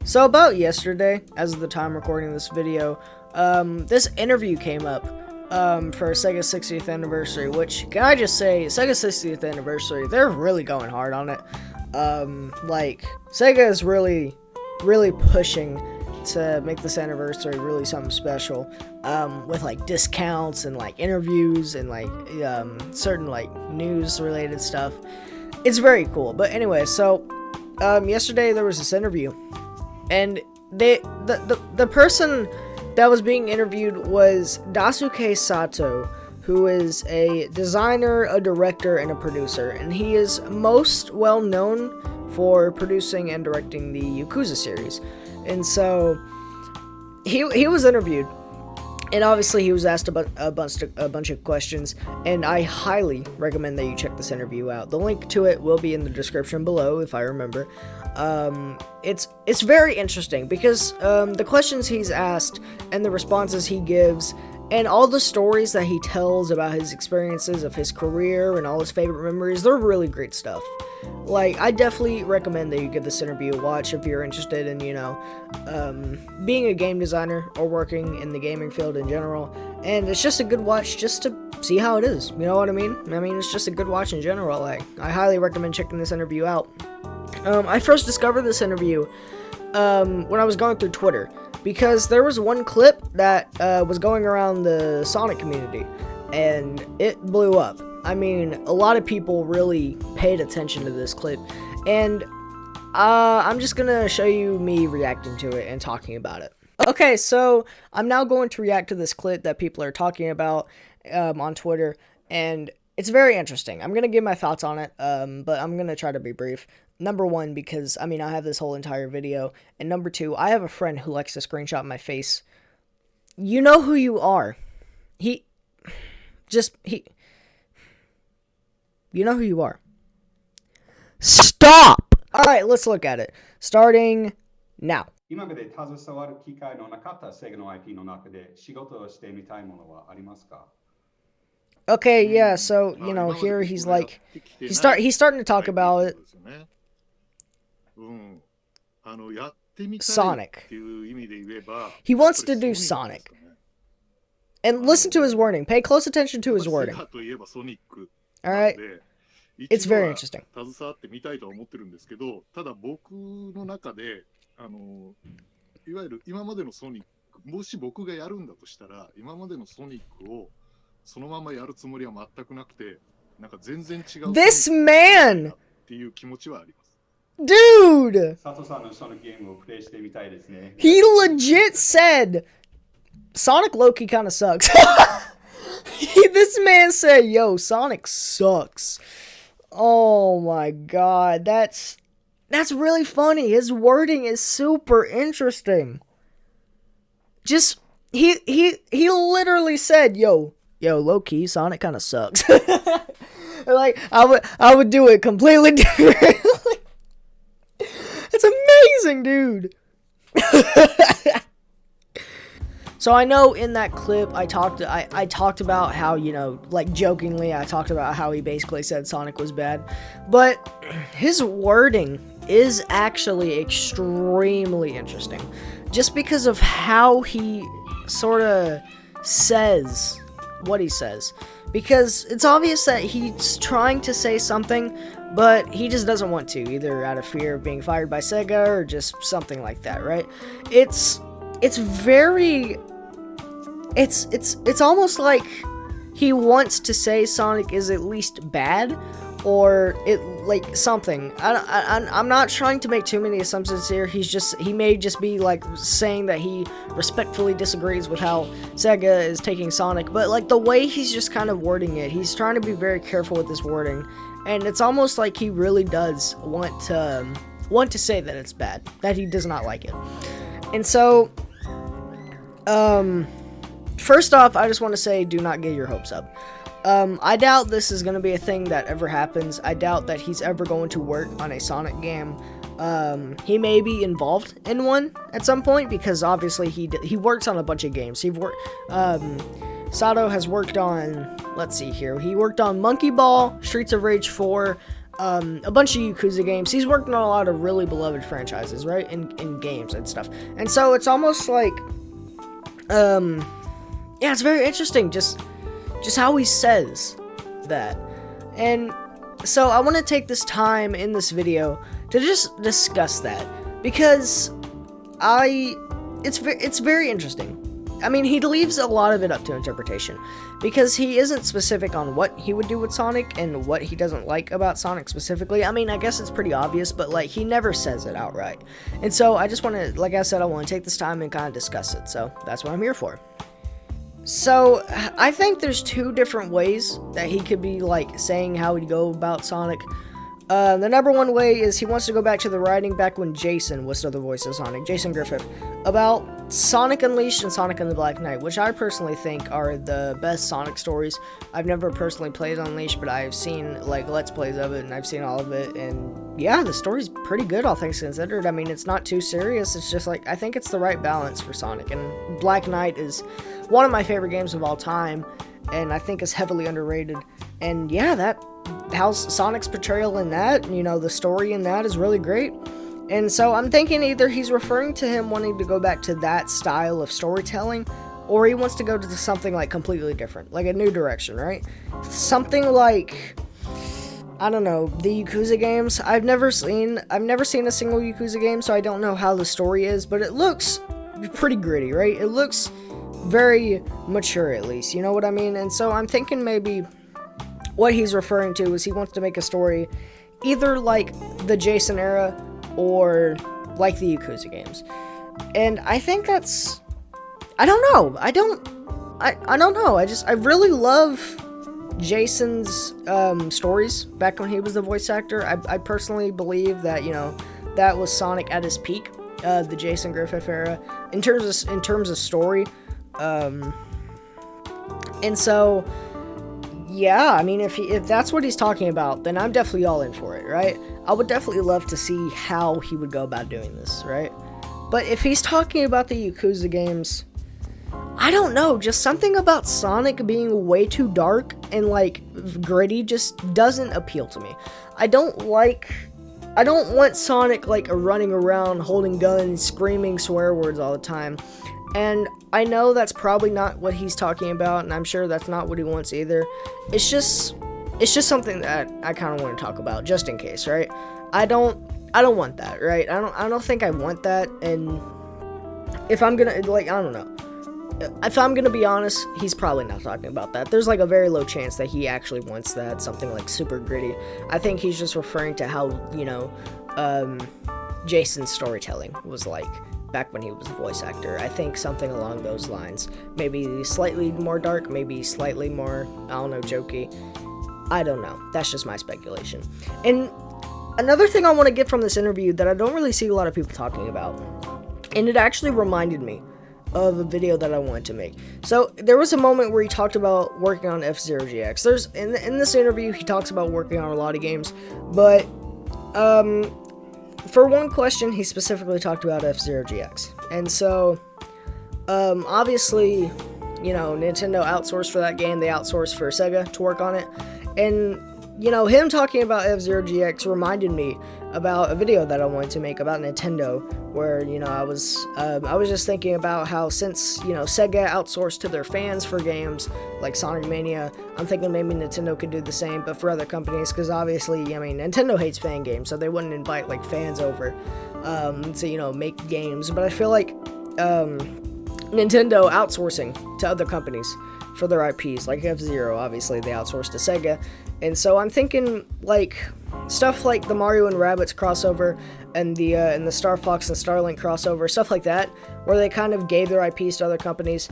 So about yesterday, as of the time recording this video, this interview came up for Sega's 60th anniversary, which, can I just say, Sega's 60th anniversary, they're really going hard on it. Sega is really pushing to make this anniversary really something special, with, discounts and, interviews and, certain, news related stuff. It's very cool. But anyway, so, yesterday there was this interview, and the person that was being interviewed was Daisuke Sato, who is a designer, a director, and a producer, and he is most well known for producing and directing the Yakuza series. And so he was interviewed, and obviously he was asked about a bunch of questions, and I highly recommend that you check this interview out. The link to it will be in the description below, if I remember. It's very interesting because the questions he's asked and the responses he gives and all the stories that he tells about his experiences of his career and all his favorite memories, they're really great stuff. I definitely recommend that you give this interview a watch if you're interested in, being a game designer or working in the gaming field in general. And it's just a good watch just to see how it is. You know what I mean? It's just a good watch in general. I highly recommend checking this interview out. I first discovered this interview when I was going through Twitter, because there was one clip that was going around the Sonic community, and it blew up. A lot of people really paid attention to this clip, and I'm just gonna show you me reacting to it and talking about it. Okay, so I'm now going to react to this clip that people are talking about on Twitter, and it's very interesting. I'm gonna give my thoughts on it, but I'm gonna try to be brief. Number one, because, I have this whole entire video, and number two, I have a friend who likes to screenshot my face. You know who you are. You know who you are. Stop! Alright, let's look at it. Starting now. Okay, yeah, so, here he's starting to talk about it. Sonic. He wants to do Sonic. And listen to his wording. Pay close attention to his wording. Alright? It's very interesting. This man! Dude! He legit said Sonic low-key kinda sucks. This man said, yo, Sonic sucks. Oh my god, that's really funny. His wording is super interesting. Just, he literally said, yo, low-key, Sonic kinda sucks. I would do it completely different. It's amazing, dude. So I know in that clip I talked about how, jokingly, I talked about how he basically said Sonic was bad, but his wording is actually extremely interesting, just because of how he sort of says what he says, because it's obvious that he's trying to say something, but he just doesn't want to, either out of fear of being fired by Sega or just something like that, right? It's almost like he wants to say Sonic is at least bad, or something. I'm not trying to make too many assumptions here. He may just be saying that he respectfully disagrees with how Sega is taking Sonic, but the way he's just kind of wording it, he's trying to be very careful with his wording, and it's almost like he really does want to say that it's bad, that he does not like it. And so, first off, I just want to say, do not get your hopes up. I doubt this is going to be a thing that ever happens. I doubt that he's ever going to work on a Sonic game. He may be involved in one at some point, because obviously he works on a bunch of games. Sato has worked on, let's see here, he worked on Monkey Ball, Streets of Rage 4, a bunch of Yakuza games. He's worked on a lot of really beloved franchises, right? In games and stuff. And so it's almost like, yeah, it's very interesting just how he says that. And so I want to take this time in this video to just discuss that, because it's very interesting. I mean, he leaves a lot of it up to interpretation, because he isn't specific on what he would do with Sonic and what he doesn't like about Sonic specifically. I mean, I guess it's pretty obvious, but like, he never says it outright. And so I just want to, like I said, I want to take this time and kind of discuss it. So that's what I'm here for. So I think there's two different ways that he could be like saying how he'd go about Sonic. The number one way is he wants to go back to the writing back when Jason was still the voice of Sonic, Jason Griffith, about Sonic Unleashed and Sonic and the Black Knight, which I personally think are the best Sonic stories. I've never personally played Unleashed, but I've seen like Let's Plays of it, and I've seen all of it, and yeah, the story's pretty good, all things considered. I mean, it's not too serious, it's just like, I think it's the right balance for Sonic, and Black Knight is one of my favorite games of all time, and I think is heavily underrated, and yeah, how Sonic's portrayal in that, you know, the story in that is really great. And so I'm thinking either he's referring to him wanting to go back to that style of storytelling, or he wants to go to something like completely different, like a new direction, right? Something like, I don't know, the Yakuza games. I've never seen a single Yakuza game, so I don't know how the story is, but it looks pretty gritty, right? It looks very mature, at least, you know what I mean? And so I'm thinking maybe what he's referring to is he wants to make a story either like the Jason era or like the Yakuza games. And I think that's, I don't know. I don't know. I really love Jason's stories back when he was the voice actor. I personally believe that, you know, that was Sonic at his peak, the Jason Griffith era in terms of story. And so yeah, I mean, if that's what he's talking about, then I'm definitely all in for it, right? I would definitely love to see how he would go about doing this, right? But if he's talking about the Yakuza games, I don't know, just something about Sonic being way too dark and, like, gritty just doesn't appeal to me. I don't want Sonic, like, running around holding guns, screaming swear words all the time. And I know that's probably not what he's talking about, and I'm sure that's not what he wants either. It's just something that I kind of want to talk about, just in case, right? I don't want that, right? I don't think I want that, and if I'm gonna, like, I don't know. If I'm gonna be honest, he's probably not talking about that. There's, like, a very low chance that he actually wants that, something, like, super gritty. I think he's just referring to how, you know, Jason's storytelling was like back when he was a voice actor. I think something along those lines. Maybe slightly more dark, maybe slightly more, I don't know, jokey. I don't know. That's just my speculation. And another thing I want to get from this interview that I don't really see a lot of people talking about, and it actually reminded me of a video that I wanted to make. So there was a moment where he talked about working on F-Zero GX. There's in this interview he talks about working on a lot of games, but for one question, he specifically talked about F-Zero GX. And so, obviously, you know, Nintendo outsourced for that game. They outsourced for Sega to work on it. And, you know, him talking about F-Zero GX reminded me about a video that I wanted to make about Nintendo, where, you know, I was just thinking about how since, you know, Sega outsourced to their fans for games like Sonic Mania, I'm thinking maybe Nintendo could do the same, but for other companies, because obviously, I mean, Nintendo hates fan games, so they wouldn't invite, like, fans over to, you know, make games, but I feel like Nintendo outsourcing to other companies for their IPs, like F-Zero, obviously, they outsourced to Sega, and so I'm thinking, like, stuff like the Mario and Rabbids crossover and the Star Fox and Starlink crossover, stuff like that, where they kind of gave their IPs to other companies,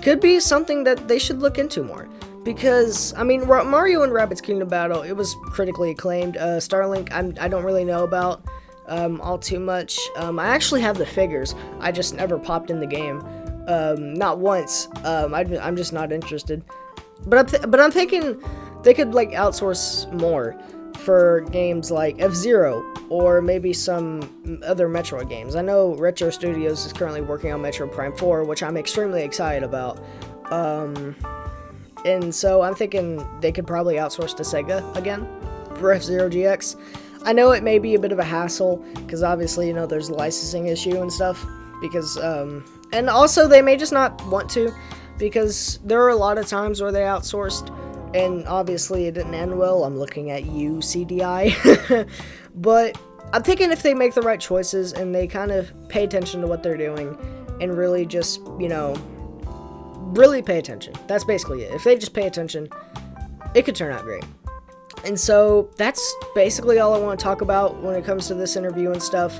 could be something that they should look into more. Because, I mean, Mario and Rabbids Kingdom Battle, it was critically acclaimed. Starlink, I don't really know about all too much. I actually have the figures, I just never popped in the game. Not once. I'm just not interested. But I'm thinking they could, like, outsource more for games like F-Zero or maybe some other Metroid games. I know Retro Studios is currently working on Metroid Prime 4, which I'm extremely excited about. And so I'm thinking they could probably outsource to Sega again for F-Zero GX. I know it may be a bit of a hassle, because obviously, you know, there's a licensing issue and stuff, because, and also they may just not want to, because there are a lot of times where they outsourced, and obviously it didn't end well. I'm looking at you, CDI. But I'm thinking if they make the right choices, and they kind of pay attention to what they're doing, and really just, you know, really pay attention. That's basically it. If they just pay attention, it could turn out great. And so that's basically all I want to talk about when it comes to this interview and stuff.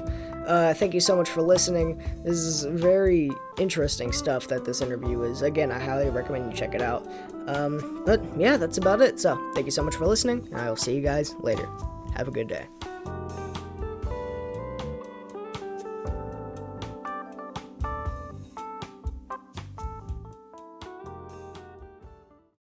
Thank you so much for listening. This is very interesting stuff that this interview is. Again, I highly recommend you check it out. But yeah, that's about it. So thank you so much for listening, and I will see you guys later. Have a good day.